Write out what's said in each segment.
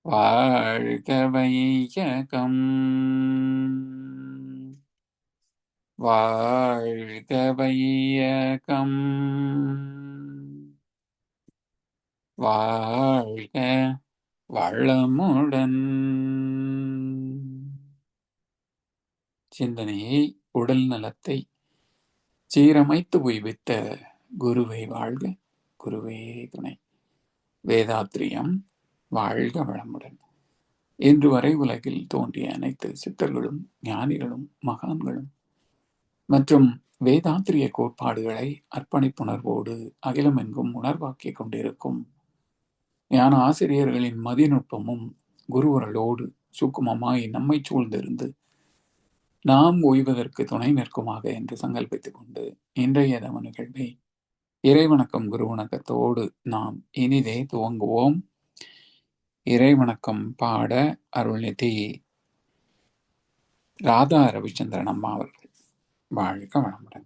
வாழ்க வையகம் வாழ்க வையகம் வாழ்க வளமுடன். சிந்தனையை உடல் நலத்தை சீரமைத்து உய்வித்த குருவை வாழ்க, குருவே துணை. வேதாத்ரியம் வாழ்க வளமுடன். இன்று வரை உலகில் தோன்றிய அனைத்து சித்தர்களும் ஞானிகளும் மகான்களும் மற்றும் வேதாந்திரிய கோட்பாடுகளை அர்ப்பணிப்புணர்வோடு அகிலமெங்கும் உணர்வாக்கிக் கொண்டிருக்கும் ஞான ஆசிரியர்களின் மதிநுட்பமும் குருவர்களோடு சுக்குமமாய் நம்மை சூழ்ந்திருந்து நாம் ஓய்வதற்கு துணை நிற்குமாக என்று சங்கல்பித்துக் கொண்டு இன்றைய தவ நிகழ்வை இறைவணக்கம் குருவணக்கத்தோடு நாம் இனிதே துவங்குவோம். இறைவணக்கம் பாட அருள்நிதி ராதா ரவிச்சந்திரன் அம்மா அவர்கள். வாழ்க வளமுடன்.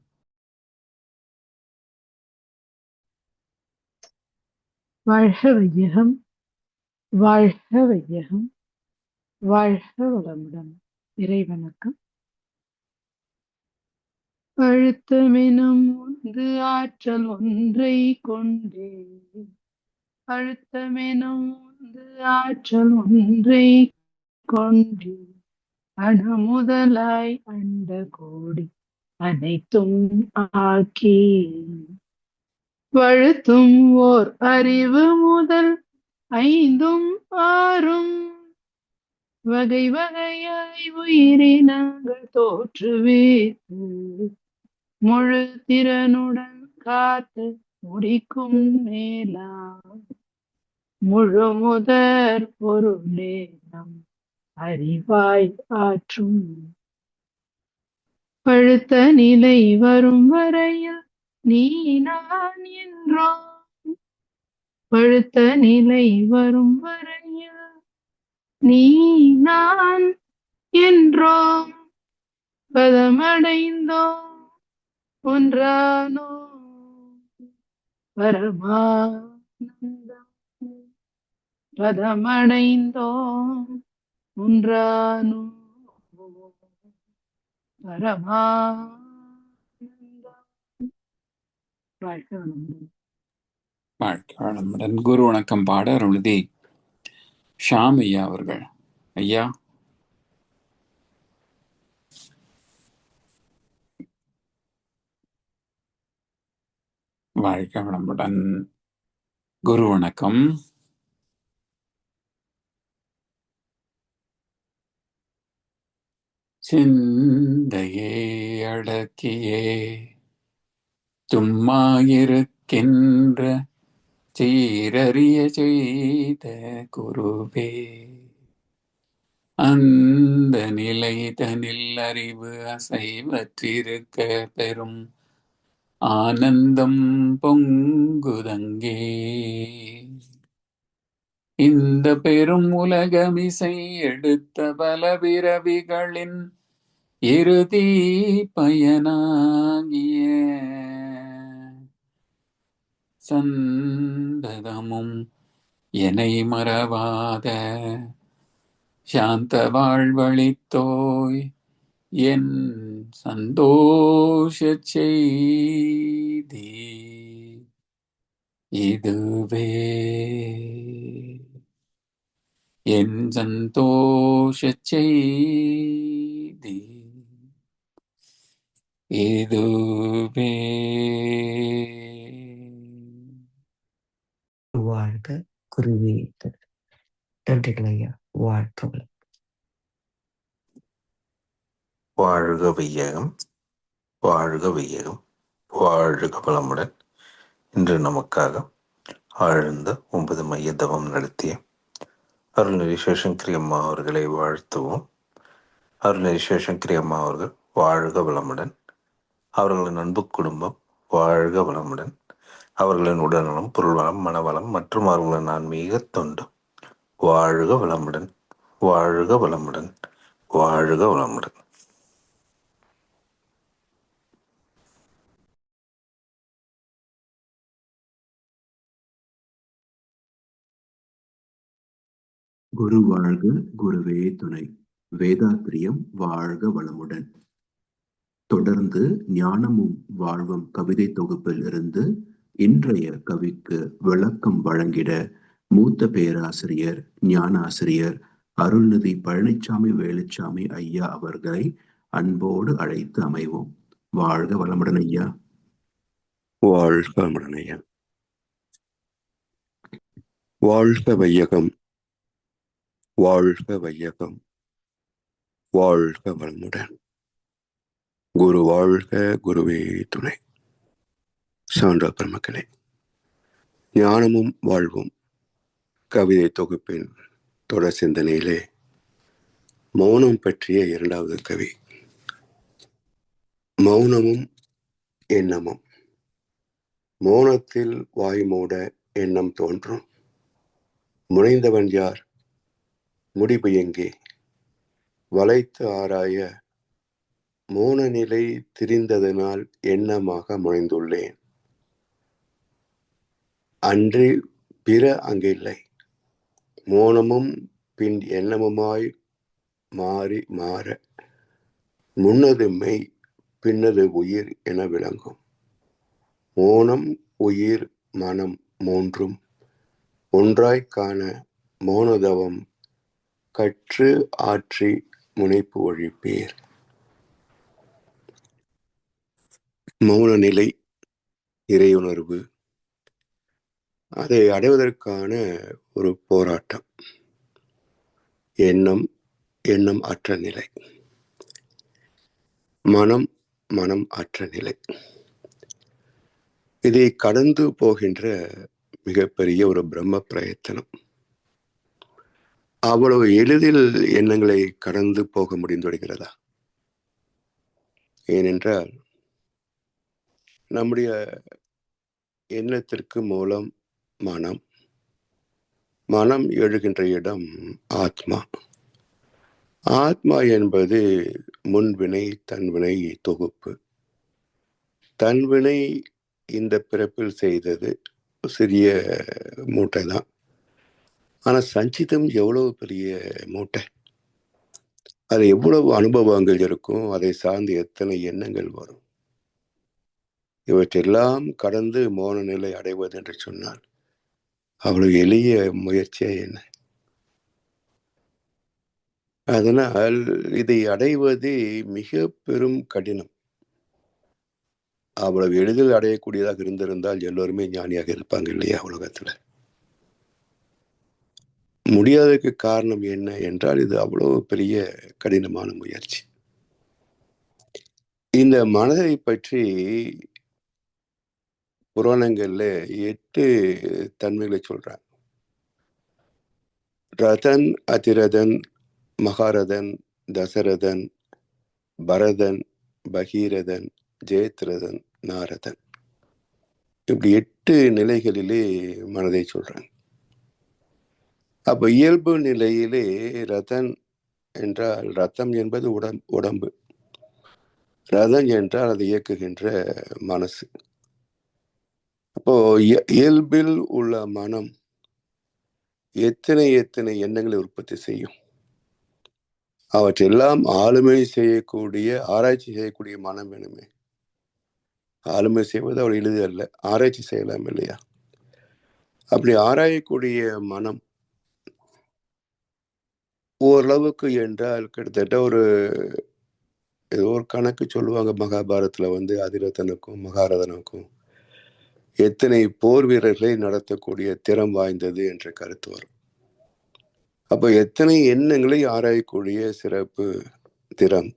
வாழ்க வையகம், வாழ்க வையகம், வாழ்க வளமுடன். இறைவணக்கம். அழுத்தமெனும் உந்து ஆற்றல் ஒன்றை கொண்டே, அழுத்தமெனும் உந்து ஆற்றல் ஒன்றை கொண்டே, அணுமுதலாய் அண்ட கோடி அனைத்தும் ஆக்கி, வழுத்தும் ஓர் அறிவு முதல் ஐந்தும் ஆறும் வகை வகையாய் உயிரினங்கள் தோற்றுவித்து முழு திறனுடன் காத்து முடிக்கும் மேலா முழு முதற் பொருளே நம் அறிவாய் ஆற்றும். பழுத்த நிலை வரும் வரையில் நீ நான் என்றோம், பழுத்த நிலை வரும் வரையில் நீ நான் என்றோம், பதமடைந்தோம் ஒன்றானோ பரமானந்தம், பதமடைந்தோம் ஒன்றானோ பரமானந்தம். வாழ்க வளமுடன். வாழ்க வளமுடன். குரு வணக்கம் பாட அருள்நிதி ஷாம் ஐயா அவர்கள். ஐயா வாழ்க வளமுடன். குரு வணக்கம். சிந்தையே அடக்கியே சும்மா இருக்கின்ற சீரறிய செய்த குருவே, அந்த நிலை தனில் அறிவு அசைவற்றிருக்க பெரும் ஆனந்தம் பொங்குதங்கே. இந்த பெரும் உலகமிசை எடுத்த பல பிறவிகளின் இறுதி பயனாகிய சந்ததமும் எனை மறவாத சாந்த வாழ்வழித்தோய் என் சந்தோஷ செய்தி இதுவே, என் சந்தோஷ செய்தி இதுவே. வாழ்க குருவே. நன்றிகள் ஐயா. வாழ்க வளம். வாழ்க வையகம், வாழ்க வையகம், வாழ்க வளமுடன். இன்று நமக்காக ஆழ்ந்த 9 மைய தவம் நடத்திய அருள்நெறி சிவசங்கரி அம்மா அவர்களை வாழ்த்துவோம். அருள்நெறி சிவசங்கரி அம்மா அவர்கள் வாழ்க வளமுடன். அவர்களின் அன்பு குடும்பம் வாழ்க வளமுடன். அவர்களின் உடல்நலம், பொருள்வளம், மனவளம் மற்றும் அவர்களின் ஆன்மீக தொண்டு வாழ்க வளமுடன், வாழ்க வளமுடன், வாழ்க வளமுடன். குரு வாழ்க, குருவே துணை. வேதாத்திரியம் வாழ்க வளமுடன். தொடர்ந்து ஞானமும் வாழ்வும் கவிதை தொகுப்பில் இருந்து இன்றைய கவிக்கு விளக்கம் வழங்கிட மூத்த பேராசிரியர் ஞானாசிரியர் அருள்நிதி பழனிசாமி வேலுச்சாமி ஐயா அவர்களை அன்போடு அழைத்து அமைவோம். வாழ்க வளமுடன் ஐயா. வாழ்க வளமுடன் ஐயா. வாழ்க வையகம், வாழ்க வையகம், வாழ்க வளமுடன். குரு வாழ்க, குருவே துணை. சான்றோர் பெருமக்களே, ஞானமும் வாழ்வும் கவிதை தொகுப்பின் தொடர் சிந்தனையிலே மௌனம் பற்றிய இரண்டாவது கவி. மௌனமும் எண்ணமும். மௌனத்தில் வாய் மூட எண்ணம் தோன்றும். முனைந்தவன் யார்? முடிவு எங்கே? வளைத்து ஆராய மௌன நிலை திரிந்ததனால் எண்ணமாக முனைந்துள்ளேன். அன்று பிற அங்கில்லை. மௌனமும் பின் எண்ணமுமாய் மாறி மாற முன்னது மெய் பின்னது உயிர் என விளங்கும். மௌனம் உயிர் மனம் மூன்றும் ஒன்றாய் காண மௌனதவம் கற்று ஆற்றி முனைப்பு ஒழிப்பேர். மௌன நிலை, இறையுணர்வு, அதை அடைவதற்கான ஒரு போராட்டம். எண்ணம், எண்ணம் அற்ற நிலை. மனம், மனம் அற்ற நிலை. இதை கடந்து போகின்ற மிகப்பெரிய ஒரு பிரம்ம பிரயத்தனம். அவ்வளவு எளிதில் எண்ணங்களை கடந்து போக முடிந்து விடுகிறதா? ஏனென்றால் நம்முடைய எண்ணத்திற்கு மூலம் மனம், மனம் எழுகின்ற இடம் ஆத்மா. ஆத்மா என்பது முன்வினை தன்வினை தொகுப்பு. தன்வினை இந்த பிறப்பில் செய்தது சிறிய மூட்டை தான். ஆனா சஞ்சிதம் எவ்வளவு பெரிய மூட்டை. அது எவ்வளவு அனுபவங்கள் இருக்கும், அதை சார்ந்து எத்தனை எண்ணங்கள் வரும். இவற்றெல்லாம் கடந்து மௌன நிலை அடைவது என்று சொன்னால் அவ்வளவு எளிய முயற்சியே என்ன? அதனால் இதை அடைவது மிக பெரும் கடினம். அவ்வளவு எளிதில் அடையக்கூடியதாக இருந்திருந்தால் எல்லோருமே ஞானியாக இருப்பாங்க இல்லையா உலகத்துல? முடியாததுக்கு காரணம் என்ன என்றால் இது அவ்வளவு பெரிய கடினமான முயற்சி. இந்த மனதை பற்றி புராணங்கள்ல 8 தன்மைகளை சொல்றாங்க. ரதன், அதிரதன், மகாரதன், தசரதன், பரதன், பகீரதன், ஜெயத்ரதன், நாரதன். இப்படி 8 நிலைகளிலே மனதை சொல்றாங்க. அப்ப இயல்பு நிலையிலே ரதன் என்றால், ரத்தம் என்பது உடம்பு. ரதம் என்றால் அதை இயக்குகின்ற மனசு. அப்போ இயல்பில் உள்ள மனம் எத்தனை எத்தனை எண்ணங்களை உற்பத்தி செய்யும். அவற்றெல்லாம் ஆளுமை செய்யக்கூடிய, ஆராய்ச்சி செய்யக்கூடிய மனம் வேணுமே. ஆளுமை செய்வது அவள் எளிது அல்ல, ஆராய்ச்சி செய்யலாம் இல்லையா? அப்படி ஆராயக்கூடிய மனம் ஓரளவுக்கு என்றால் கிட்டத்தட்ட ஏதோ ஒரு கணக்கு சொல்லுவாங்க. மகாபாரதத்துல அதிரதனுக்கும் மகாரதனுக்கும் எத்தனை போர் வீரர்களை நடத்தக்கூடிய திறம் வாய்ந்தது என்ற கருத்து வரும். அப்ப எத்தனை எண்ணங்களை ஆராயக்கூடிய சிறப்பு திறம்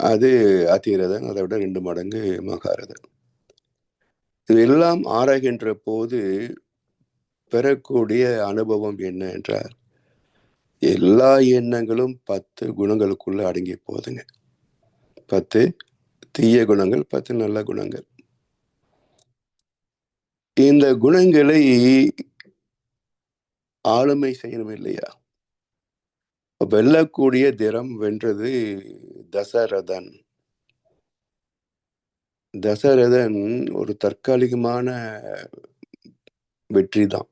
அது அதிரதன், அதை விட 2 மடங்கு மகாரதன். இதெல்லாம் ஆராய்கின்ற போது பெறக்கூடிய அனுபவம் என்ன என்றால், எல்லா எண்ணங்களும் 10 குணங்களுக்குள்ள அடங்கி போகுதுங்க. 10 தீய குணங்கள், 10 நல்ல குணங்கள். இந்த குணங்களை ஆளுமை செய்யணும் இல்லையா? வெல்லக்கூடிய திறம் வென்றது தசரதன். தசரதன் ஒரு தற்காலிகமான வெற்றி தான்,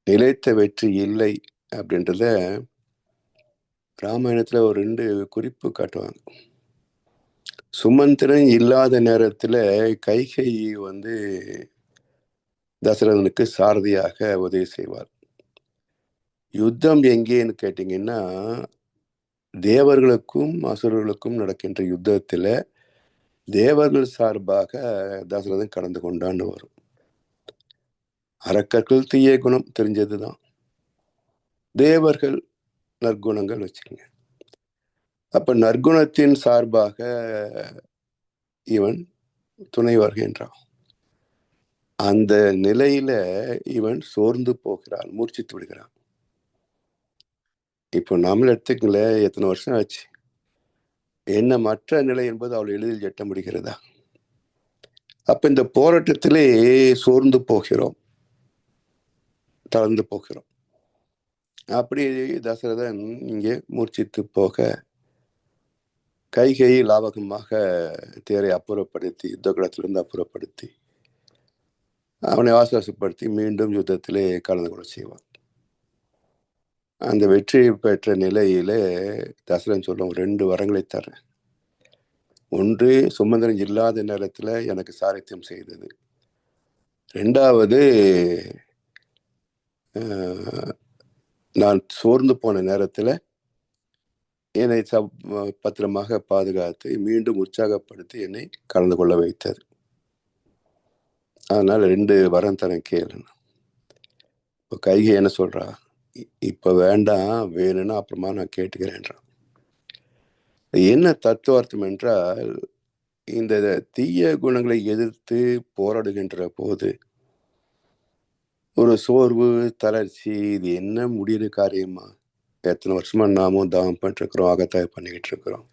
நிலைத்த வெற்றி இல்லை. அப்படின்றத ராமாயணத்துல ஒரு 2 குறிப்பு காட்டுவாங்க. சுமந்திரன் இல்லாத நேரத்துல கைகை வந்து தசரதனுக்கு சாரதியாக உதவி செய்வார். யுத்தம் எங்கேன்னு கேட்டீங்கன்னா, தேவர்களுக்கும் அசுரர்களுக்கும் நடக்கின்ற யுத்தத்துல தேவர்கள் சார்பாக தசரதன் கலந்து கொண்டான்னு வரும். அரக்கர்கள் தீய குணம் தெரிஞ்சதுதான், தேவர்கள் நற்குணங்கள் வச்சுக்கோங்க. அப்ப நற்குணத்தின் சார்பாக இவன் துணை வருகின்றான். அந்த நிலையில இவன் சோர்ந்து போகிறான், மூர்ச்சித்து விடுகிறான். இப்போ நாமளும் எடுத்துக்கல, எத்தனை வருஷம் ஆச்சு, என்ன மற்ற நிலை என்பது அவள் எளிதில் எட்ட முடிகிறதா? அப்ப இந்த போராட்டத்திலே சோர்ந்து போகிறோம், தளர்ந்து போகிறோம். அப்படி தசரதன் இங்கே மூர்ச்சித்து போக கைகையை லாபகமாக தேரை அப்புறப்படுத்தி, யுத்த களத்திலிருந்து அப்புறப்படுத்தி அவனை ஆசுவாசப்படுத்தி மீண்டும் யுத்தத்திலே கலந்து கொள்ள செய்வான். அந்த வெற்றி பெற்ற நிலையிலே தசரன் சொல்லும் 2 வரங்களை தரேன். ஒன்று, சுமந்திரன் இல்லாத நேரத்துல எனக்கு சாரத்தியம் செய்தது. 2வது, நான் சோர்ந்து போன நேரத்துல என்னை பத்திரமாக பாதுகாத்து மீண்டும் உற்சாகப்படுத்தி என்னை கலந்து கொள்ள வைத்தது. அதனால 2 வரம் தரேன் கேளுன்னு. இப்போ கைகை என்ன சொல்றா, இப்ப வேண்டாம், வேணும்னா அப்புறமா நான் கேட்டுக்கிறேன்றான். என்ன தத்துவார்த்தம் என்றால், இந்த தீய குணங்களை எதிர்த்து போராடுகின்ற போது ஒரு சோர்வு, தளர்ச்சி, இது என்ன முடிகிற காரியமா? எத்தனை வருஷமா நாமும் தாவம் பண்ணிருக்கிறோம், அகத்தாய் பண்ணிக்கிட்டு இருக்கிறோம்.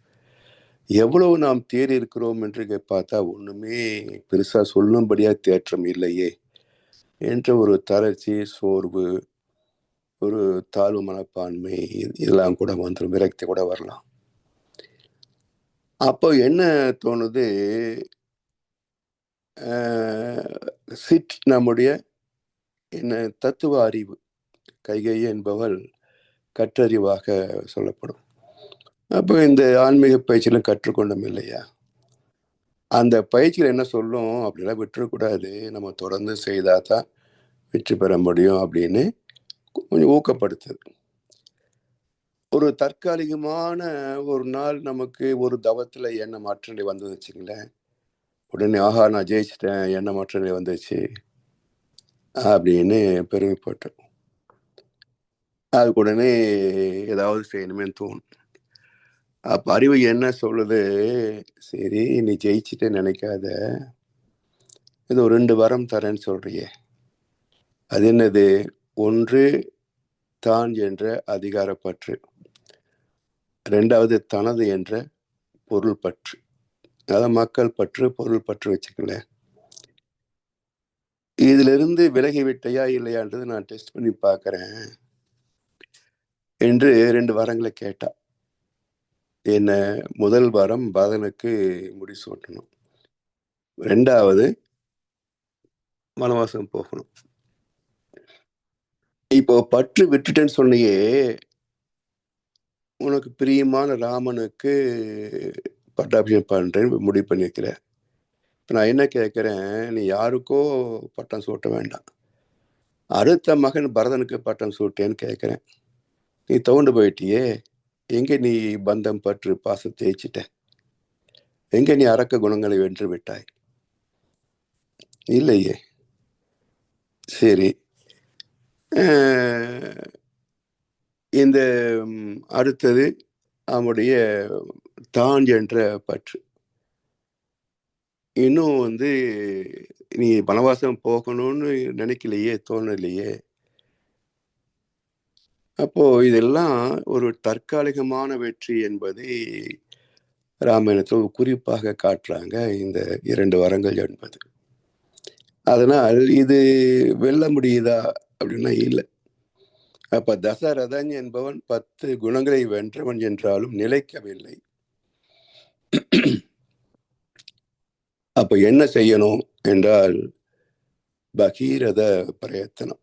எவ்வளவு நாம் தேறி இருக்கிறோம் என்று பார்த்தா ஒண்ணுமே பெருசா சொல்லும்படியா தேற்றம் இல்லையே என்ற ஒரு தளர்ச்சி, சோர்வு, ஒரு தாழ்வு மனப்பான்மை, இதெல்லாம் கூட வந்துடும், விரக்தி கூட வரலாம். அப்போ என்ன தோணுது, நம்முடைய என்ன தத்துவ அறிவு, கைகை என்பவள் கற்றறிவாக சொல்லப்படும். அப்போ இந்த ஆன்மீக பயிற்சியெல்லாம் கற்றுக்கொண்டோம் இல்லையா, அந்த பயிற்சியில் என்ன சொல்லும், அப்படிலாம் விட்டுறக்கூடாது, நம்ம தொடர்ந்து செய்தால் தான் வெற்றி பெற முடியும் அப்படின்னு கொஞ்சம் ஊக்கப்படுத்துது. ஒரு தற்காலிகமான ஒரு நாள் நமக்கு ஒரு தவத்தில் எண்ண மாற்ற நிலை வந்தது வச்சுங்களேன், உடனே ஆஹா நான் ஜெயிச்சிட்டேன், எண்ண மாற்ற நிலை வந்துச்சு அப்படின்னு பெருமைப்பட்டோம். அதுக்கு உடனே ஏதாவது செய்யணுமே தோணும். அப்போ அறிவு என்ன சொல்லுது, சரி நீ ஜெயிச்சுட்டே நினைக்காத, இது ஒரு 2 வரம் தரேன்னு சொல்றியே, அது என்னது? ஒன்று, தான் என்ற அதிகாரப்பற்று. 2வது, தனது என்ற பொருள் பற்று. அதாவது மக்கள் பற்று, பொருள் பற்று வச்சுக்கல. இதுல இருந்து விலகி விட்டையா இல்லையான்றது நான் டெஸ்ட் பண்ணி பார்க்கறேன் என்று 2 வரங்களை கேட்டா. என்ன, முதல் வாரம் பரதனுக்கு முடிசூட்டணும், 2வது வனவாசம் போகணும். இப்போ பற்று விட்டுட்டேன்னு சொன்னியே, உனக்கு பிரியமான ராமனுக்கு பட்டாபிஷேகம் பண்றேன்னு முடிவு பண்ணிருக்கிற. நான் என்ன கேட்கிறேன், நீ யாருக்கோ பட்டம் சூட்ட வேண்டாம், அடுத்த மகன் பரதனுக்கு பட்டம் சூட்டேன்னு கேட்கிறேன். நீ தோண்டு போயிட்டியே, எங்க நீ பந்தம் பற்று பாசத்தை தேய்ச்சிட்ட? எங்க நீ அரக்க குணங்களை வென்று விட்டாய்? இல்லையே. சரி, இந்த அடுத்தது அவனுடைய தான் என்ற பற்று. இன்னும் நீ வனவாசம் போகணும்னு நினைக்கலையே, தோணலையே. அப்போ இதெல்லாம் ஒரு தற்காலிகமான வெற்றி என்பதை ராமாயணத்தில் குறிப்பாக காட்டுறாங்க, இந்த 2 வரங்கள் என்பது. அதனால் இது வெல்ல முடியுதா அப்படின்னா இல்லை. அப்ப தசரதன் என்பவன் 10 குணங்களை வென்றவன் என்றாலும் நிலைக்கவில்லை. அப்ப என்ன செய்யணும் என்றால், பகீரத பிரயத்தனம்.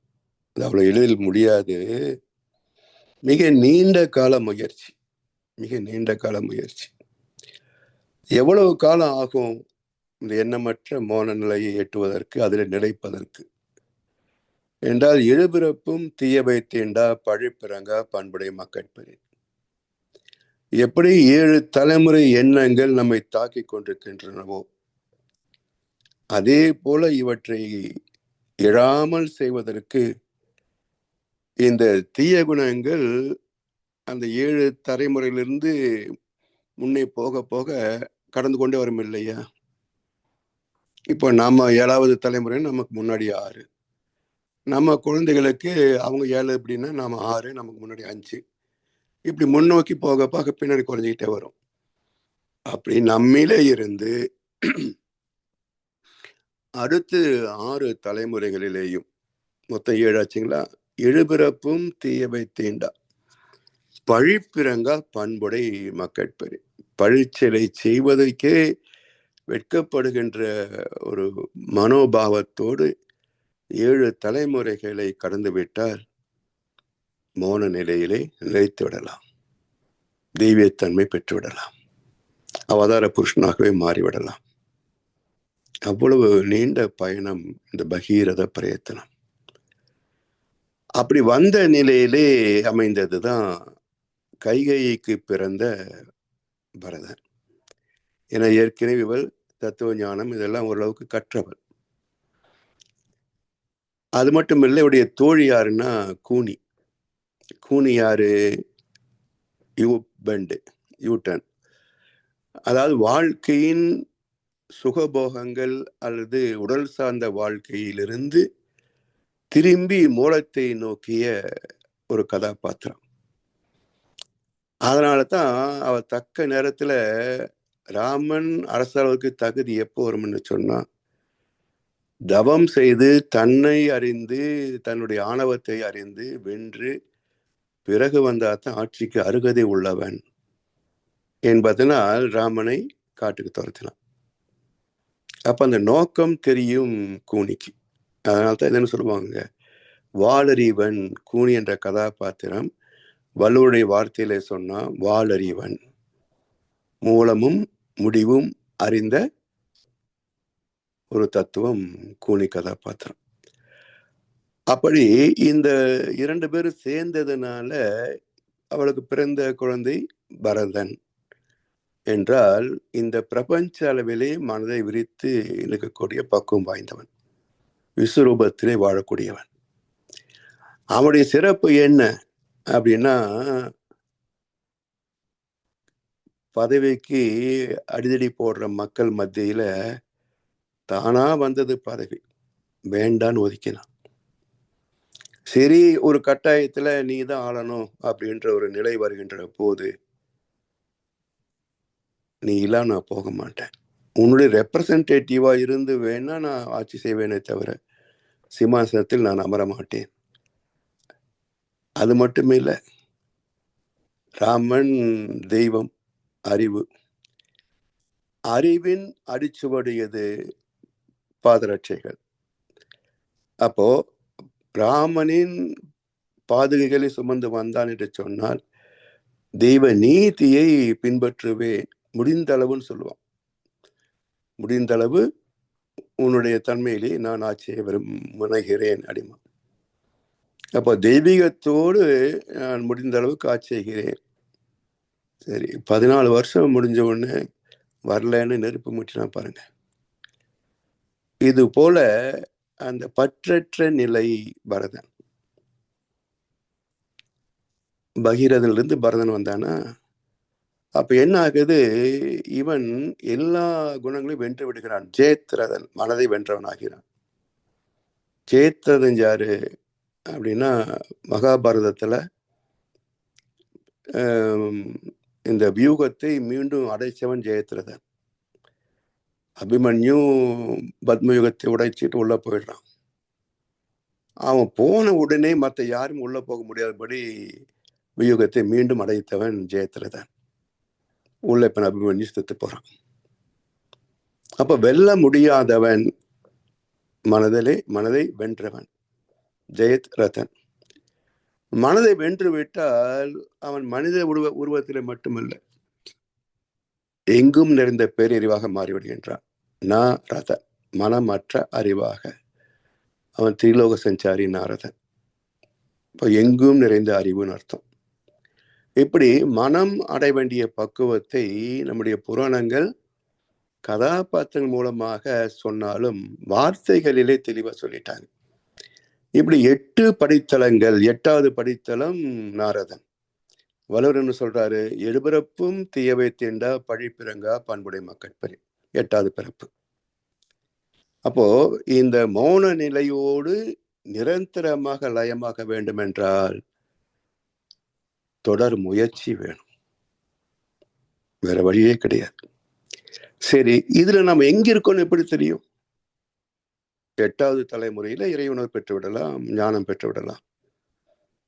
அது அவ்வளவு எளிதில் முடியாது. மிக நீண்ட கால முயற்சி, மிக நீண்ட கால முயற்சி. எவ்வளவு காலம் ஆகும் இந்த எண்ணமற்ற மோன நிலையை எட்டுவதற்கு, அதில் நிலைப்பதற்கு என்றால், எழுபிறப்பும் தீயவை தீண்டா பழிப்பிறங்கா பண்புடை மக்கட்பெறி. எப்படி 7 தலைமுறை எண்ணங்கள் நம்மை தாக்கிக் கொண்டிருக்கின்றனவோ, அதே போல இவற்றை எழாமல் செய்வதற்கு இந்த தீய குணங்கள் அந்த 7 தலைமுறையிலிருந்து முன்னே போக போக கடந்து கொண்டே வரும் இல்லையா? இப்போ நாம 7வது தலைமுறை, நமக்கு முன்னாடி 6, நம்ம குழந்தைகளுக்கு அவங்க 7 எப்படின்னா நாம 6, நமக்கு முன்னாடி 5, இப்படி முன்னோக்கி போக போக பின்னாடி குறைஞ்சிக்கிட்டே வரும். அப்படி நம்மிலே இருந்து அடுத்து 6 தலைமுறைகளிலேயும் மொத்தம் 7 ஆச்சுங்களா, எழுபிறப்பும் தீயவை தீண்டா பழிப்பிறங்கா பண்புடை மக்கட்பெரு. பழிச்செலை செய்வதற்கே வெட்கப்படுகின்ற ஒரு மனோபாவத்தோடு 7 தலைமுறைகளை கடந்து விட்டால் மோன நிலையிலே நிலைத்து விடலாம், தெய்வீகத்தன்மை பெற்றுவிடலாம், அவதார புருஷனாகவே மாறிவிடலாம். அவ்வளவு நீண்ட பயணம் இந்த பகீரத பிரயத்தனம். அப்படி வந்த நிலையிலே அமைந்ததுதான் கைகேயிக்கு பிறந்த பரதன். என ஏற்கனவே இவள் தத்துவ ஞானம் இதெல்லாம் ஓரளவுக்கு கற்றவள். அது மட்டும் இல்லை, இவருடைய தோழி யாருன்னா கூனி. கூனி யாரு? யூட்டன். அதாவது வாழ்க்கையின் சுகபோகங்கள் அல்லது உடல் சார்ந்த வாழ்க்கையிலிருந்து திரும்பி மூலத்தை நோக்கிய ஒரு கதாபாத்திரம். அதனால தான் அவ தக்க நேரத்துல ராமன் அரசளவுக்கு தகுதி எப்போ வரும்னு சொன்னா, தவம் செய்து தன்னை அறிந்து தன்னுடைய ஆணவத்தை அறிந்து வென்று பிறகு வந்தாதான் ஆட்சிக்கு அருகதை உள்ளவன் என்பதனால் ராமனை காட்டுக்கு துரத்தினான். அப்ப அந்த நோக்கம் தெரியும் கூனிக்கு. அதனால்தான் இதுன்னு சொல்லுவாங்க, வாளறிவன். கூனி என்ற கதாபாத்திரம் வள்ளுவருடைய வார்த்தையில சொன்னா வாளறிவன், மூலமும் முடிவும் அறிந்த ஒரு தத்துவம் கூனி கதாபாத்திரம். அப்படி இந்த 2 பேரும் சேர்ந்ததுனால அவளுக்கு பிறந்த குழந்தை பரதன் என்றால் இந்த பிரபஞ்ச அளவிலே மனதை விரித்து இருக்கக்கூடிய பக்குவம் வாய்ந்தவன், விஸ்வரூபத்திலே வாழக்கூடியவன். அவனுடைய சிறப்பு என்ன அப்படின்னா, பதவிக்கு அடிதடி போடுற மக்கள் மத்தியில தானா வந்தது பதவி, வேண்டான்னு ஒதுக்கினான். சரி, ஒரு கட்டாயத்துல நீ தான் ஆளணும் அப்படின்ற ஒரு நிலை வருகின்ற போது, நீ இல்லாம நான் போக மாட்டேன், உன்னுடைய ரெப்ரசன்டேட்டிவா இருந்து வேணா நான் ஆட்சி செய்வேனே தவிர சிம்மாசனத்தில் நான் அமர மாட்டேன். அது மட்டுமே இல்லை, ராமன் தெய்வம், அறிவு, அறிவின் அடிச்சுவடு எது? பாதரட்சைகள். அப்போ ராமனின் பாதுகைகளை சுமந்து வந்தான் என்று சொன்னால் தெய்வ நீதியை பின்பற்றுவேன், முடிந்த அளவுன்னு சொல்லுவான். முடிந்த அளவு உன்னுடைய தன்மையிலே நான் ஆட்சியை முனைகிறேன் அடிமா. அப்போ தெய்வீகத்தோடு நான் முடிந்த அளவுக்கு ஆட்சி செய்கிறேன். சரி, 14 வருஷம் முடிஞ்ச உடனே வரலன்னு நெருப்பு மூட்டினா பாருங்க. இது போல அந்த பற்றற்ற நிலை பரதன். பகீரதிலிருந்து பரதன் வந்தானா, அப்ப என்ன ஆகுது? இவன் எல்லா குணங்களையும் வென்று விடுகிறான். ஜெயத்ரதன், மனதை வென்றவன் ஆகிறான். ஜெயத்ரதன் யாரு அப்படின்னா, மகாபாரதத்துல இந்த வியூகத்தை மீண்டும் அடைச்சவன் ஜெயத்ரதன். அபிமன்யு பத்மயுகத்தை உடைச்சிட்டு உள்ள போயிடுறான். அவன் போன உடனே மற்ற யாரும் உள்ள போக முடியாதபடி வியூகத்தை மீண்டும் அடைத்தவன் ஜெயத்ரதன். உள்ள இப்ப அபிமன்யு செத்து போறான். அப்ப வெல்ல முடியாதவன் மனதை வென்றவன் ஜெயத்ரதன். மனதை வென்று விட்டால் அவன் மனித உருவத்தில் மட்டுமல்ல, எங்கும் நிறைந்த பேரறிவாக மாறிவிடுகின்றான். நாரதன் மனமற்ற அறிவாக, அவன் திரிலோக சஞ்சாரி நாரதன். இப்போ எங்கும் நிறைந்த அறிவுன்னு அர்த்தம். இப்படி மனம் அடைய வேண்டிய பக்குவத்தை நம்முடைய புராணங்கள் கதாபாத்திரங்கள் மூலமாக சொன்னாலும் வார்த்தைகளிலே தெளிவா சொல்லிட்டாங்க. இப்படி 8 படித்தளங்கள். 8வது படித்தளம் நாரதன். வள்ளுவர் சொல்றாரு, எழுபிறப்பும் தீயவை தீண்டா பழிப்பிறங்கா பண்புடை மக்கட்பரி. 8வது பிறப்பு. அப்போ இந்த மௌன நிலையோடு நிரந்தரமாக லயமாக வேண்டும் என்றால் தொடர் முயற்சி வேணும், வேற வழியே கிடையாது. சரி, இதுல நம்ம எங்க இருக்கோம்னு எப்படி தெரியும்? 8வது தலைமுறையில இறையுணர்வு பெற்று விடலாம், ஞானம் பெற்று விடலாம்.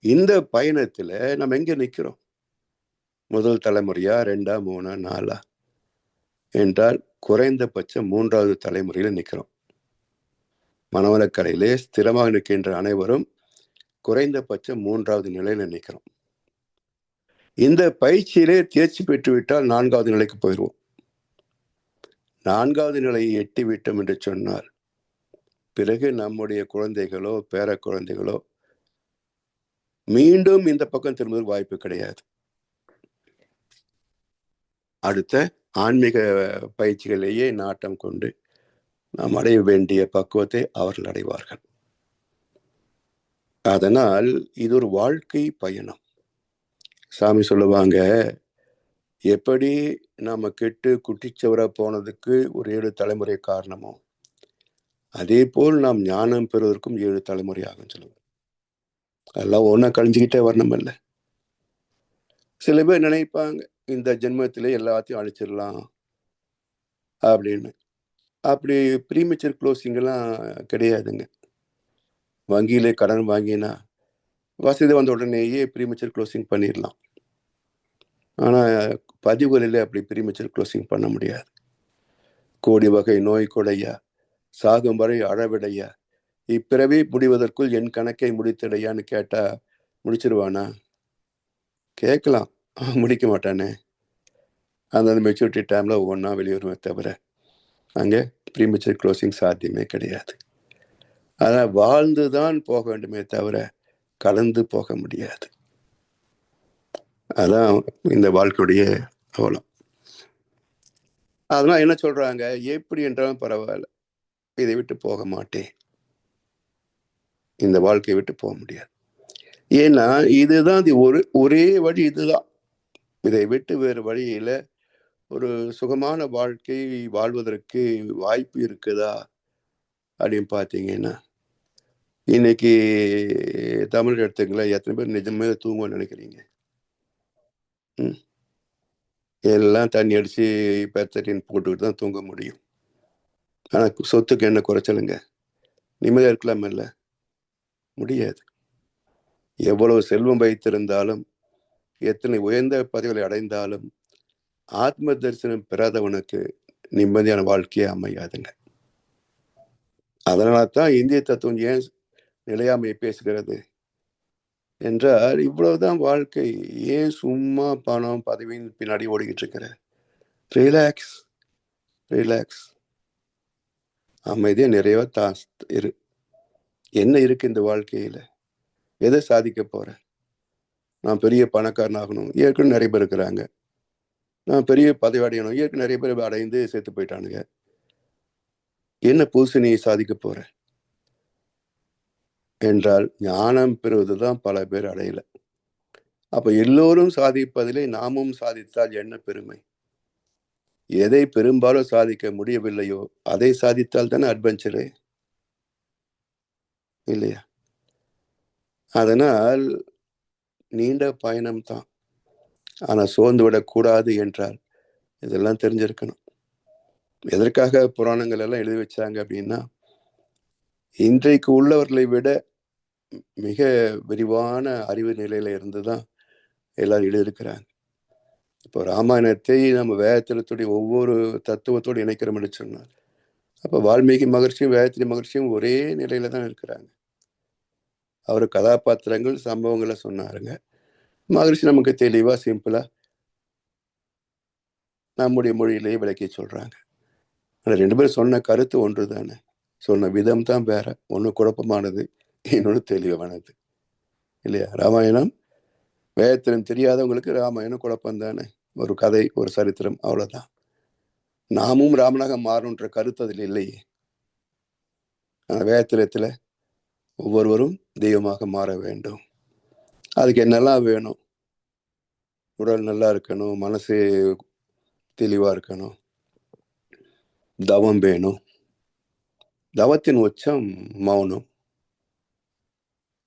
இந்த பயணத்துல நம்ம எங்க நிக்கிறோம்? முதல் தலைமுறையா, 2ஆ, 3ஆ, 4ஆ என்றால் குறைந்தபட்சம் 3வது தலைமுறையில நிக்கிறோம். மனவளக்கரையிலே ஸ்திரமாக நிற்கின்ற அனைவரும் குறைந்தபட்சம் 3வது நிலையில நிற்கிறோம். இந்த பயிற்சியிலே தேர்ச்சி பெற்றுவிட்டால் 4வது நிலைக்கு போயிடுவோம். 4வது நிலையை எட்டிவிட்டோம் என்று சொன்னால் பிறகு நம்முடைய குழந்தைகளோ பேர குழந்தைகளோ மீண்டும் இந்த பக்கம் திரும்புவதற்கு வாய்ப்பு கிடையாது. அடுத்த ஆன்மீக பயிற்சிகளிலேயே நாட்டம் கொண்டு நாம் அடைய வேண்டிய பக்குவத்தை அவர்கள் அடைவார்கள். அதனால் இது ஒரு வாழ்க்கை பயணம். சாமி சொல்லுவாங்க, எப்படி நாம கெட்டு குட்டிச்சவரா போனதுக்கு ஒரு 7 தலைமுறை காரணமோ, அதே போல் நாம் ஞானம் பெறுவதற்கும் 7 தலைமுறை ஆகும் சொல்லுவாங்க. அதெல்லாம் ஒன்னா கழிஞ்சுக்கிட்டே வரணும் இல்ல. சில பேர் நினைப்பாங்க இந்த ஜென்மத்திலே எல்லாத்தையும் அழிச்சிடலாம் அப்படின்னு. அப்படி ப்ரீமெச்சூர் க்ளோசிங் எல்லாம் கிடையாதுங்க. வங்கியிலே கடன் வாங்கினா வசதி வந்த உடனேயே ப்ரீமெச்சூர் க்ளோசிங் பண்ணிடலாம். ஆனால் பதிவுகளில் அப்படி ப்ரீமெச்சூர் க்ளோசிங் பண்ண முடியாது. கோடி வகை நோய் கொடையா, சாகும் வரை அழவிடையா, இப்பிறவி முடிவதற்குள் என் கணக்கை முடித்திடையான்னு கேட்டா முடிச்சிருவானா? கேட்கலாம், முடிக்க மாட்டானே. அந்த மெச்சூரிட்டி டைம்ல ஒவ்வொன்றா வெளியேறுமே தவிர அங்கே ப்ரீமெச்சூர் க்ளோசிங் சாத்தியமே கிடையாது. அதான் வாழ்ந்துதான் போக வேண்டுமே தவிர கலந்து போக முடியாது. அதான் இந்த வாழ்க்கையுடைய அவலம். அதெல்லாம் என்ன சொல்றாங்க, எப்படி என்றாலும் பரவாயில்ல, இதை விட்டு போக மாட்டேன், இந்த வாழ்க்கையை விட்டு போக முடியாது. ஏன்னா இதுதான் ஒரே வழி, இதுதான். இதை விட்டு வேறு வழியில ஒரு சுகமான வாழ்க்கை வாழ்வதற்கு வாய்ப்பு இருக்குதா அப்படின்னு பார்த்தீங்கன்னா, இன்னைக்கு தமிழ் எடுத்துங்களேன், எத்தனை பேர் நிஜமே தூங்குவோம்னு நினைக்கிறீங்க? எல்லாம் தண்ணி அடிச்சு பெத்தட்டின் போட்டுக்கிட்டு தான் தூங்க முடியும். ஆனா சொத்துக்கு என்ன குறைச்சலுங்க? நிம்மதியா இருக்கலாம் இல்ல? முடியாது. எவ்வளவு செல்வம் வைத்திருந்தாலும், எத்தனை உயர்ந்த பதவிகளை அடைந்தாலும், ஆத்ம தரிசனம் பெறாதவனுக்கு நிம்மதியான வாழ்க்கையே அமையாதுங்க. அதனால தான் இந்திய தத்துவம் ஏன் நிலையாமையை பேசுகிறது என்றால், இவ்வளவுதான் வாழ்க்கை. ஏன் சும்மா பணம் பதவியின் பின்னாடி ஓடிக்கிட்டு இருக்கிற? Relax, relax. அமைதியா நிறைவா இரு. என்ன இருக்கு இந்த வாழ்க்கையில? எதை சாதிக்க போற? நான் பெரிய பணக்காரன் ஆகணும், ஏற்கனவே நிறைய பேர் இருக்கிறாங்க. நான் பெரிய பதவி அடையணும், ஏற்கனவே நிறைய பேர் அடைந்து செத்து போயிட்டானுங்க. என்ன புதுசு நீ சாதிக்க போற என்றால், ஞானம் பெறுவதுதான் பல பேர் அடையல. அப்ப எல்லோரும் சாதிப்பதிலே நாமும் சாதித்தால் என்ன பெருமை? எதை பெரும்பாலும் சாதிக்க முடியவில்லையோ அதை சாதித்தால் தானே அட்வென்ச்சரு, இல்லையா? அதனால் நீண்ட பயணம் தான். ஆனா சோர்ந்து விடக்கூடாது என்றால் இதெல்லாம் தெரிஞ்சிருக்கணும். எதற்காக புராணங்கள் எல்லாம் எழுதி வச்சாங்க அப்படின்னா, இன்றைக்கு உள்ளவர்களை விட மிக விரிவான அறிவு நிலையில இருந்துதான் எல்லாரும் எழுதியிருக்கிறாங்க. இப்போ ராமாயணத்தை நம்ம வேதத்தினுடைய ஒவ்வொரு தத்துவத்தோடு இணைக்கிறோம் என்று சொன்னார். அப்ப வால்மீகி மகர்ஷியும் வேதத்திரி மகர்ஷியும் ஒரே நிலையில தான் இருக்கிறாங்க. அவர் கதாபாத்திரங்கள் சம்பவங்களை சொன்னாருங்க. மகரிஷி நமக்கு தெளிவா சிம்பிளா நம்முடைய மொழியிலேயே விளக்கி சொல்றாங்க. ஆனா 2 பேரும் சொன்ன கருத்து ஒன்று தானே, சொன்ன விதம் தான் வேற. ஒண்ணு குழப்பமானது, இன்னொன்று தெளிவானது இல்லையா? ராமாயணம் வேதத்திலும் தெரியாதவங்களுக்கு ராமாயணம் குழப்பம் தானே, ஒரு கதை, ஒரு சரித்திரம், அவ்வளவுதான். நாமும் ராமனாக மாறணுன்ற கருத்து அதில் இல்லையே. வேதத்திலத்துல ஒவ்வொருவரும் தெய்வமாக மாற வேண்டும். அதுக்கு என்னெல்லாம் வேணும்? உடல் நல்லா இருக்கணும், மனசு தெளிவா இருக்கணும், தவம் வேணும். தவத்தின் உச்சம் மௌனம்.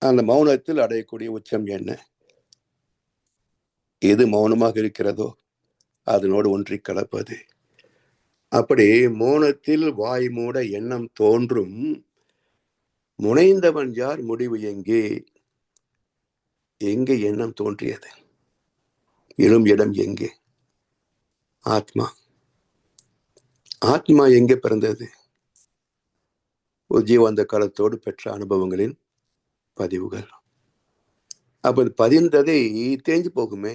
அந்த மௌனத்தில் அடையக்கூடிய உச்சம் என்ன? எது மௌனமாக இருக்கிறதோ அதனோடு ஒன்றி கலப்பது. அப்படி மௌனத்தில் வாய் மூட எண்ணம் தோன்றும். முனைந்தவன் யார், முடிவு எங்கே? எங்கே எண்ணம் தோன்றியது? எழும் இடம் எங்கே? ஆத்மா. ஆத்மா எங்கே பிறந்தது? ஒரு ஜீவாந்த காலத்தோடு பெற்ற அனுபவங்களின் பதிவுகள். அப்ப பதிந்ததை தேஞ்சு போகுமே,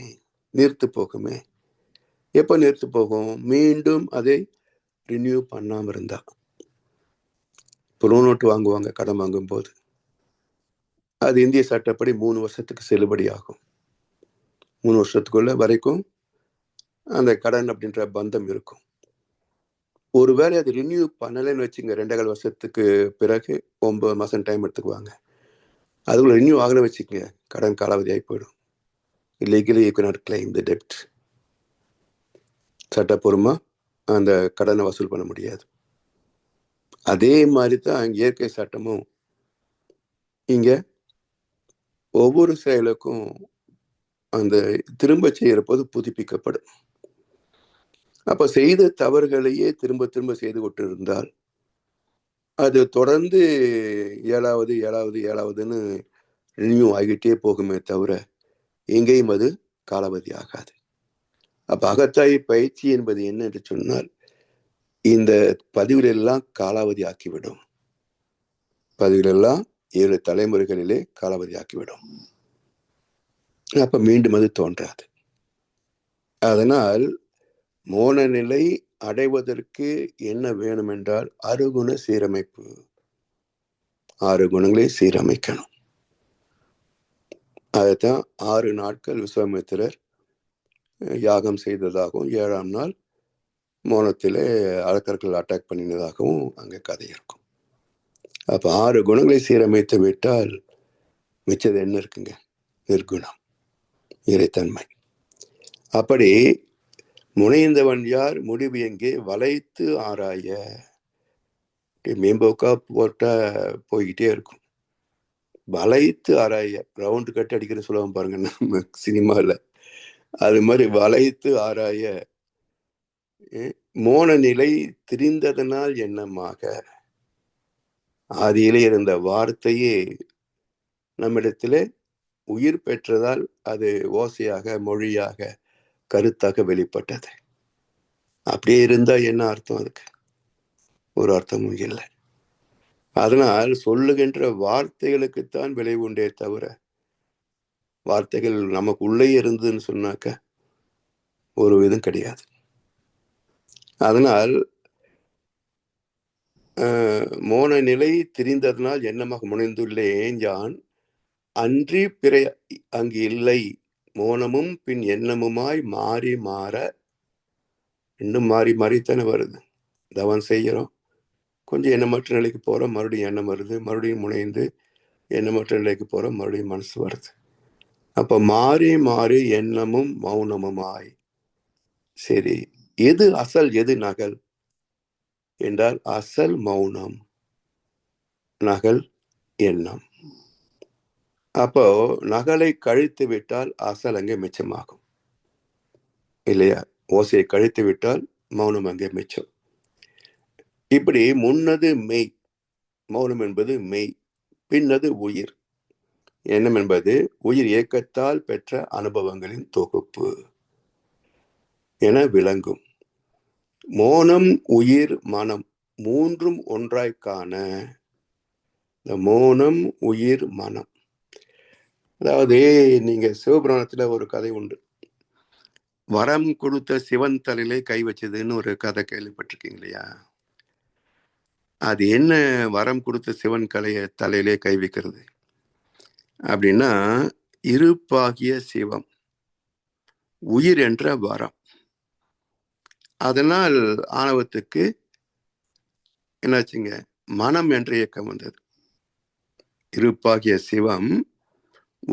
நீர்த்து போகுமே. எப்ப நீர்த்து போகும்? மீண்டும் அதை ரினியூ பண்ணாம இருந்தா. நோட்டு வாங்குவாங்க கடன் வாங்கும் போது, அது இந்திய சட்டப்படி 3 வருஷத்துக்கு செல்லுபடி ஆகும். 3 வருஷத்துக்குள்ள வரைக்கும் அந்த கடன் அப்படின்ற பந்தம் இருக்கும். ஒருவேளை அது ரினியூ பண்ணலைன்னு வச்சுங்க, 2.5 வருஷத்துக்கு பிறகு 9 மாசம் டைம் எடுத்துக்குவாங்க. அதுக்குள்ள ரினியூ ஆகல வச்சுக்கோங்க, கடன் காலாவதி ஆகி போயிடும். Illegally you cannot claim the debt. சட்டப்பூர்வமா அந்த கடனை வசூல் பண்ண முடியாது. அதே மாதிரி தான் இயற்கை சட்டமும். இங்க ஒவ்வொரு செயலுக்கும் அந்த திரும்ப செய்யற போது புதுப்பிக்கப்படும். அப்ப செய்த தவறுகளையே திரும்ப திரும்ப செய்து கொண்டு இருந்தால் அது தொடர்ந்து 7வது ரினியூ ஆகிட்டே போகுமே தவிர எங்கேயும் அது காலாவதி ஆகாது. அப்ப அகத்தாய் பயிற்சி என்பது என்ன என்று சொன்னால், இந்த பதிவுகள் எல்லாம் காலாவதி ஆக்கிவிடும். பதிவுகள் எல்லாம் 7 தலைமுறைகளிலே காலாவதி ஆக்கிவிடும். அப்ப மீண்டும் அது தோன்றாது. அதனால் மோன நிலை அடைவதற்கு என்ன வேணும் என்றால் அருகுண சீரமைப்பு. 6 குணங்களை சீரமைக்கணும். அதைத்தான் 6 நாட்கள் விஸ்வாமித்திரர் யாகம் செய்ததாகவும் 7ஆம் நாள் மோனத்திலே அரக்கர்கள் அட்டாக் பண்ணினதாகவும் அங்கே கதை இருக்கும். அப்ப 6 குணங்களை சீரமைத்து விட்டால் மிச்சது என்ன இருக்குங்க? நிர்குணம், இறைத்தன்மை. அப்படி முனைந்தவன் யார், முடிவு எங்கே? வளைத்து ஆராய. மேம்போக்கா போட்டா போய்கிட்டே இருக்கும். வளைத்து ஆராய, ரவுண்டு கட்டு அடிக்கிற சொல்லுவோம் பாருங்க நம்ம சினிமாவில், அது மாதிரி வளைத்து ஆராய. மோன நிலை திரிந்ததனால் எண்ணமாக. ஆதியிலே இருந்த வார்த்தையே நம்மிடத்திலே உயிர் பெற்றதால் அது ஓசையாக, மொழியாக, கருத்தாக வெளிப்பட்டது. அப்படியே இருந்தா என்ன அர்த்தம்? அதுக்கு ஒரு அர்த்தமும் இல்லை. அதனால் சொல்லுகின்ற வார்த்தைகளுக்குத்தான் விலை உண்டே தவிர, வார்த்தைகள் நமக்கு உள்ளே இருந்ததுன்னு சொன்னாக்க ஒரு விதம் கிடையாது. அதனால் மோன நிலை திரிந்ததனால் எண்ணமாக முனைந்துள்ளேன் யான், அன்றி பிற அங்கு இல்லை. மோனமும் பின் எண்ணமுமாய் மாறி மாற. இன்னும் மாறி மாறித்தானே வருது. தவம் செய்கிறோம், கொஞ்சம் எண்ணமற்ற நிலைக்கு போறோம், மறுபடியும் எண்ணம் வருது, மறுபடியும் முனைந்து எண்ணமற்ற நிலைக்கு போறோம், மறுபடியும் மனசு வருது. அப்ப மாறி மாறி எண்ணமும் மௌனமுமாய். சரி, எது அசல் எது நகல் என்றால், அசல் மௌனம், நகல் எண்ணம். அப்போ நகலை கழித்து விட்டால் அசல் அங்கே மிச்சமாகும் இல்லையா? ஓசையை கழித்து விட்டால் மௌனம் அங்கே மிச்சம். இப்படி முன்னது மெய், மௌனம் என்பது மெய், பின்னது உயிர். எண்ணம் என்பது உயிர் இயக்கத்தால் பெற்ற அனுபவங்களின் தொகுப்பு என விளங்கும். மோனம், உயிர், மனம் மூன்றும் ஒன்றாய் காண. இந்த மோனம், உயிர், மனம் அதாவது நீங்க சிவபுராணத்துல ஒரு கதை உண்டு. வரம் கொடுத்த சிவன் தலையிலே கை வச்சதுன்னு ஒரு கதை கேள்விப்பட்டிருக்கீங்க இல்லையா? அது என்ன வரம் கொடுத்த சிவன் தலையிலே கை வைக்கிறது அப்படின்னா, இருப்பாகிய சிவம், உயிர் என்ற வரம். அதனால் ஆணவத்துக்கு என்னாச்சுங்க, மனம் என்ற இயக்கம் வந்தது. இருப்பாகிய சிவம்,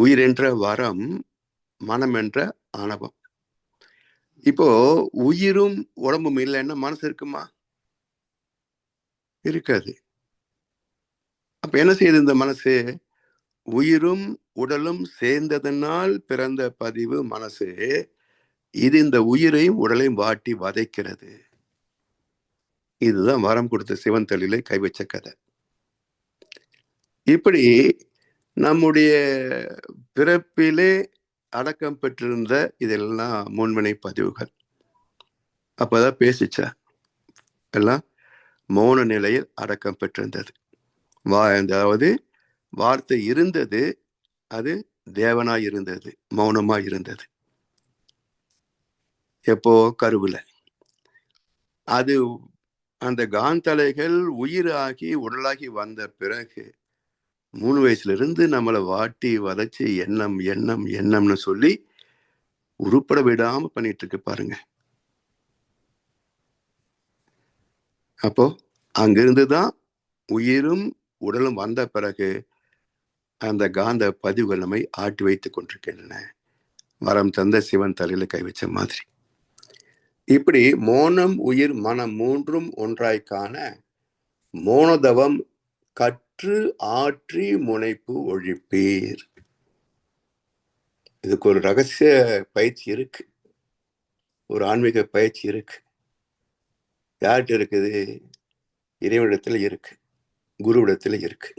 உயிர் என்ற வரம், மனம் என்ற ஆணவம். இப்போ உயிரும் உடம்பும் இல்லைன்னா மனசு இருக்குமா? இருக்காது. அப்ப என்ன செய்யுது இந்த மனசு? உயிரும் உடலும் சேர்ந்ததனால் பிறந்த பதிவு மனசு. இது இந்த உயிரையும் உடலையும் வாட்டி வதைக்கிறது. இதுதான் வரம் கொடுத்த சிவன் தலையிலே கை வச்ச கதை. இப்படி நம்முடைய பிறப்பிலே அடக்கம் பெற்றிருந்த இதெல்லாம் முன்வினை பதிவுகள். அப்பதான் பேசிச்சா எல்லாம் மௌன நிலையில் அடக்கம் பெற்றிருந்தது. அதாவது வார்த்தை இருந்தது, அது தேவனாய் இருந்தது, மௌனமாய் இருந்தது. எப்போ? கருவுல. அது அந்த காந்தலைகள் உயிராகி உடலாகி வந்த பிறகு 3 வயசுல இருந்து நம்மளை வாட்டி வதைச்சு எண்ணம் எண்ணம் எண்ணம்னு சொல்லி உருப்பட விடாம பண்ணிட்டு இருக்கு பாருங்க. அப்போ அங்கிருந்துதான் உயிரும் உடலும் வந்த பிறகு அந்த காந்த பதிவுகள் நம்மை ஆட்டி வைத்துக் கொண்டிருக்கின்றன. வரம் தந்த சிவன் தலையில கை வச்ச மாதிரி. இப்படி மோனம் உயிர் மனம் மூன்றும் ஒன்றாய் காண மோனதவம் கற்று ஆற்றி முனைப்பு ஒழிப்பீர். இதுக்கு ஒரு ரகசிய பயிற்சி இருக்கு, ஒரு ஆன்மீக பயிற்சி இருக்கு. யார்கிட்ட இருக்குது? இறைவனிடத்துல இருக்கு, குருவிடத்துல இருக்கு.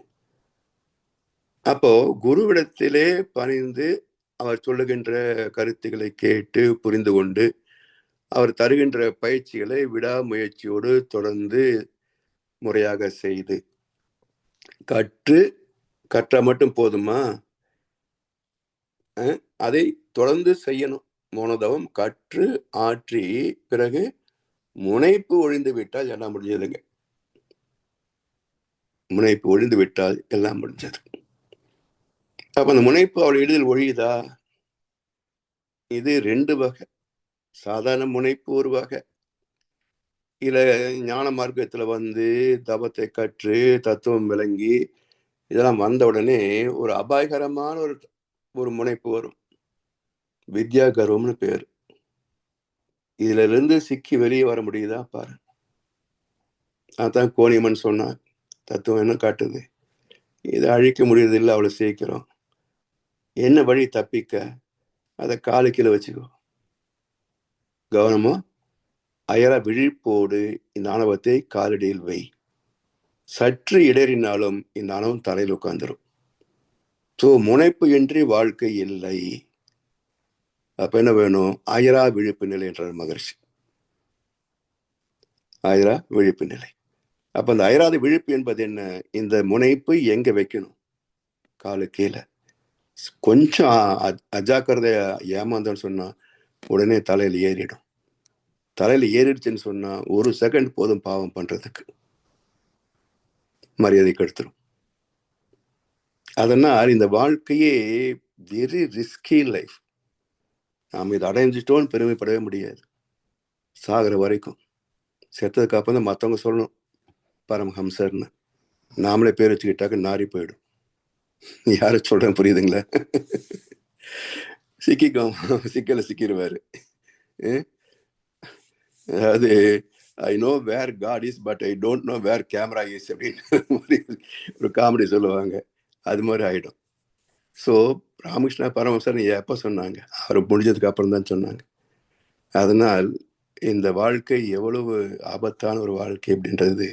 அப்போ குருவிடத்திலே பணிந்து அவர் சொல்லுகின்ற கருத்துக்களை கேட்டு புரிந்து கொண்டு அவர் தருகின்ற பயிற்சிகளை விடாமுயற்சியோடு தொடர்ந்து முறையாக செய்து கற்ற மட்டும் போதுமா? அதை தொடர்ந்து செய்யணும். மோனதவம் கற்று ஆற்றி பிறகு முனைப்பு ஒழிந்து விட்டால் எல்லாம் முடிஞ்சதுங்க. முனைப்பு ஒழிந்து விட்டால் எல்லாம் முடிஞ்சது. அப்ப அந்த முனைப்பு அவள் எளிதில் ஒழியுதா? இது 2 வகை. சாதாரண முனைப்பு ஒரு வகை. இல்ல ஞான மார்க்கத்துல வந்து தபத்தை கற்று தத்துவம் விளங்கி இதெல்லாம் வந்த உடனே ஒரு அபாயகரமான ஒரு முனைப்பு வரும். வித்யா கர்வம்னு பேரு. இதுல இருந்து சிக்கி வெளியே வர முடியுதா பாரு. அதான் கோணியம்மன் சொன்னார், தத்துவம் என்ன காட்டுது, இதை அழிக்க முடியறது இல்லை அவ்வளவு சீக்கிரம். என்ன வழி தப்பிக்க? அதை காலு கீழே வச்சுக்கோ. கவனமோ அயரா விழிப்போடு இந்த ஆணவத்தை காலடியில் வை. சற்று இடறினாலும் இந்த ஆணவம் தலையில் உட்கார்ந்துரும். முனைப்பு இன்றி வாழ்க்கை இல்லை. அப்ப என்ன வேணும்? அயரா விழிப்பு நிலை என்றார் மகர்ஷி. அயரா விழிப்பு நிலை. அப்ப அந்த அயராத விழிப்பு என்பது என்ன? இந்த முனைப்பு எங்க வைக்கணும்? காலு கீழே. கொஞ்சம் அஜாக்கிரதைய ஏமாந்தன்னு சொன்னா உடனே தலையில ஏறிடும். தலையில ஏறிடுச்சுன்னு சொன்னா 1 செகண்ட் போதும் பாவம் பண்றதுக்கு. மரியாதை கெடுத்துரும். அதனால் இந்த வாழ்க்கையே வெரி ரிஸ்கி லைஃப். நாம் இதை அடைஞ்சிட்டோன்னு பெருமைப்படவே முடியாது. சாகிற வரைக்கும். செத்ததுக்கு அப்புறம் தான் மற்றவங்க சொல்லணும் பரமஹம்சர்னு. நாமளே பேர் வச்சுக்கிட்டாக்க நாரி போயிடும். யார சொல்றேன் புரியுதுங்களா? சிக்கல சிக்கிடுவாரு. அதாவது I know where God is but I don't know where camera is அப்படின்னு ஒரு காமெடி சொல்லுவாங்க. அது மாதிரி ஆயிடும். ஸோ ராமகிருஷ்ணா பரமஹம்சர் எப்போ சொன்னாங்க? அவர் முடிஞ்சதுக்கு அப்புறம் தான் சொன்னாங்க. அதனால் இந்த வாழ்க்கை எவ்வளவு ஆபத்தான ஒரு வாழ்க்கை அப்படின்றது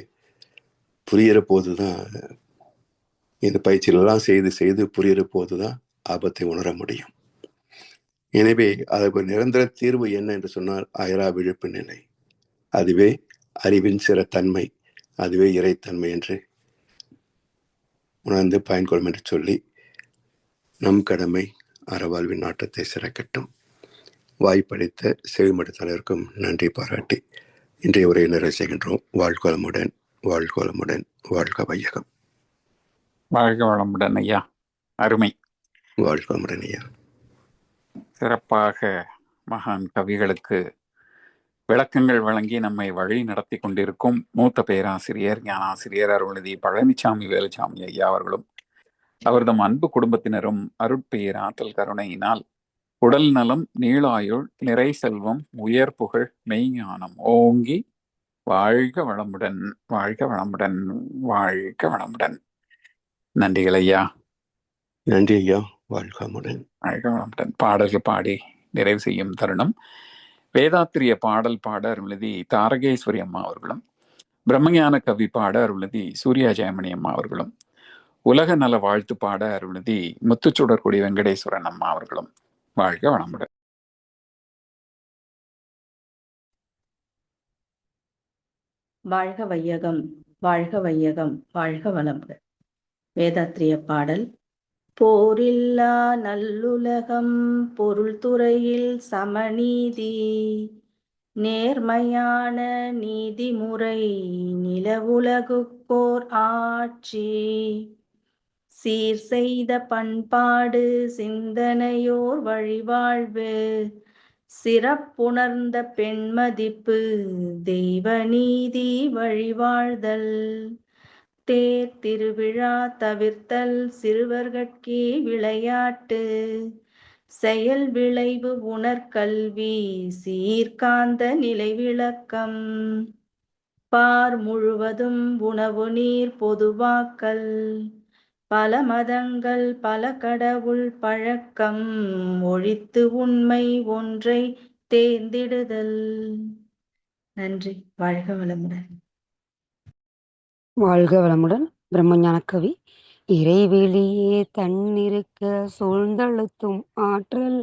புரியிற போதுதான், இந்த பயிற்சிகளெல்லாம் செய்து செய்து புரியிற போதுதான் ஆபத்தை உணர முடியும். எனவே அதற்கு ஒரு நிரந்தர தீர்வு என்ன என்று சொன்னால் அயரா விழிப்பு நிலை. அதுவே அறிவின் சிறத்தன்மை, அதுவே இறைத்தன்மை என்று உணர்ந்து பயன்கொள்ளும் என்று சொல்லி நம் கடமை அறவாழ்வின் நாட்டத்தை சிறக்கட்டும். வாய்ப்பளித்த செவிமடுத்தலருக்கும் நன்றி பாராட்டி இன்றைய உரையை நிறைவு செய்கின்றோம். வாழ்க வளமுடன், வாழ்க வளமுடன், வாழ்க வையகம். வாழ்க வளமுடன் ஐயா. அருமை. வாழ்க வளமுடன் ஐயா. சிறப்பாக மகான் கவிகளுக்கு விளக்கங்கள் வழங்கி நம்மை வழி நடத்தி கொண்டிருக்கும் மூத்த பேராசிரியர் ஞானாசிரியர் அருள்நிதி பழனிசாமி வேலுச்சாமி ஐயா அவர்களும் அவர்தம் அன்பு குடும்பத்தினரும் அருட்பெயர் ஆற்றல் கருணையினால் உடல் நலம், நீளாயுள், நிறை செல்வம், உயர் புகழ், மெய்ஞானம் ஓங்கி வாழ்க வளமுடன், வாழ்க வளமுடன், வாழ்க வளமுடன். நன்றிகள் ஐயா. நன்றி ஐயா. வாழ்க வளமுடன், வாழ்க வளமுடன். பாடல்கள் பாடி நிறைவு செய்யும் தருணம். வேதாத்திரிய பாடல் பாட அருள்நிதி தாரகேஸ்வரி அம்மா அவர்களும், பிரம்மஞான கவி பாட அருள்நிதி சூர்யா ஜெயமணி அம்மா அவர்களும், உலக நல வாழ்த்து பாட அருள்நிதி முத்துச்சுடர்குடி வெங்கடேஸ்வரன் அம்மா அவர்களும் வாழ்க வளமுடன். வாழ்க வையகம், வாழ்க வையகம், வாழ்க வளமுடன். வேதாத்திரிய பாடல். போரில்லா நல்லுலகம், பொருள் துறையில் சமநீதி, நேர்மையான நீதிமுறை, நிலவுலகுக்கோர் ஆட்சி, சீர் செய்த பண்பாடு, சிந்தனையோர் வழிவாழ்வு, சிறப்புணர்ந்த பெண்மதிப்பு, தெய்வ நீதி வழிவாழ்தல், தேர் திருவிழா தவிர்த்தல், சிறுவர்கட்கே விளையாட்டு, செயல் விளைவு உணர்கல்வி, சீர்காந்த நிலை விளக்கம், பார் முழுவதும் உணவு நீர் பொதுவாக்கல், பல மதங்கள் பல கடவுள் பழக்கம், ஒழித்து உண்மை ஒன்றை தேர்ந்திடுதல். நன்றி. வாழ்க வளமுடன். வாழ்க வளமுடன். பிரம்மஞான கவி. இறைவெளியே தன்னிருக்க சூழ்ந்தழுத்தும் ஆற்றல்,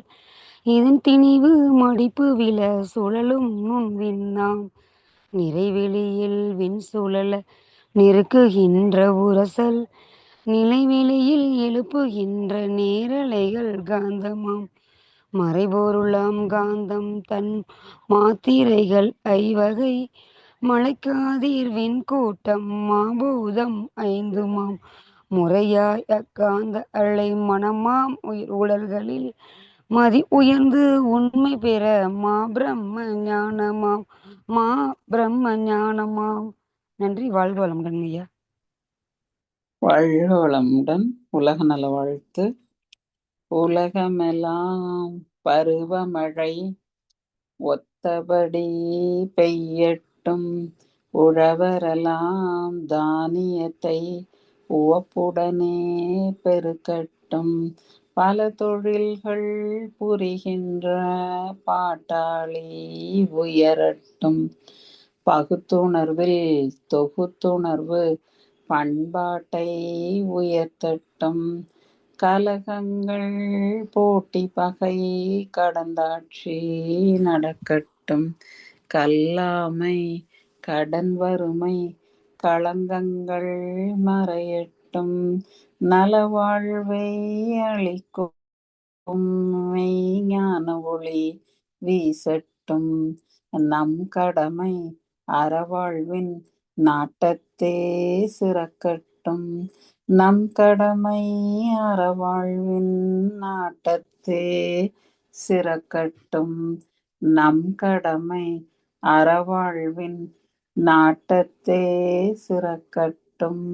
இதன் திணிவு மடிப்பு விழ சுழலும் நுண் விண்ணாம், நிறைவெளியில் விண் சுழல நெருக்குகின்ற உரசல், நிலைவெளியில் எழுப்புகின்ற நேரலைகள் காந்தமாம், மறைபொருளாம் காந்தம் தன் மாத்திரைகள் ஐவகை, மழைக்காதீர் விண்கூட்டம் மாபூதம் ஐந்துமாம், முறையாய் அக்காந்த அலை மனமாம் உடல்களில் மதி உயர்ந்து உண்மை பெற மா பிரம்ம ஞானமாம், மா பிரம்ம ஞானமாம். நன்றி. வாழ்க வளமுடன் ஐயா. வாழ்க வளமுடன். உலக நல வாழ்த்து. உலகமெல்லாம் பருவமழை ஒத்தபடி பெய்யட்டும், உழவரெல்லாம் தானியத்தை உவப்புடனே பெருக்கட்டும், பல தொழில்கள் புரிகின்ற பாட்டாளி உயரட்டும், பகுத்துணர்வில் தொகுத்துணர்வு பண்பாட்டை உயர்த்தட்டும், கலகங்கள் போட்டி பகை கடந்தாட்சி நடக்கட்டும், கல்லாமை கடன் வறுமை களங்கங்கள் மறையட்டும், நலவாழ்வை அளிக்கும் மெய்ஞான ஒளி வீசட்டும், நம் கடமை அறவாழ்வின் நாட்டத்தே சிறக்கட்டும், நம் கடமை அறவாழ்வின் நாட்டத்தே சிறக்கட்டும், நம் கடமை அறவாழ்வின் நாட்டத்தே சிறக்கட்டும்.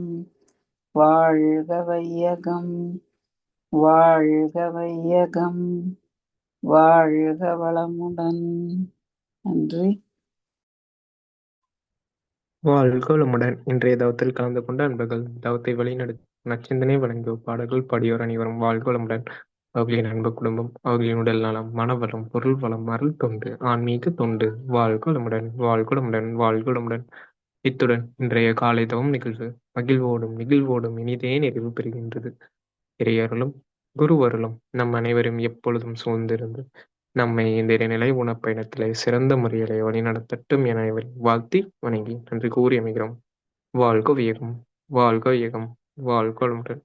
வாழ்க வையகம், வாழ்க வையகம், வாழ்க வளமுடன். நன்றி. வாழ்க வளமுடன். இன்றைய தவத்தில் கலந்து கொண்ட அன்பர்கள், தவத்தை வழிநடத்தி நச்சிந்தனை வழங்கிய பாடல்கள் பாடியோர் அனைவரும் வாழ்க வளமுடன். அவர்களின் அன்பு குடும்பம், அவர்களின் உடல் நலம், மனவளம், பொருள் வளம், அருள் தொண்டு, ஆன்மீக தொண்டு, வாழ்க வளமுடன், வாழ்க வளமுடன், வாழ்க வளமுடன். இத்துடன் இன்றைய காலை தவம் நிகழ்வு மகிழ்வோடும் இனிதே நிறைவு பெறுகின்றது. இறையருளும் குருவருளும் நம் அனைவரும் எப்பொழுதும் சூழ்ந்திருந்து நம்மை இந்த இறைநிலை உணப்பயணத்திலே சிறந்த முறையிலே வழிநடத்தட்டும் என வாழ்த்தி வணங்கி நன்றி கூறி அமைகிறோம். வாழ்க வையகம், வாழ்க வையகம், வாழ்க வளமுடன்.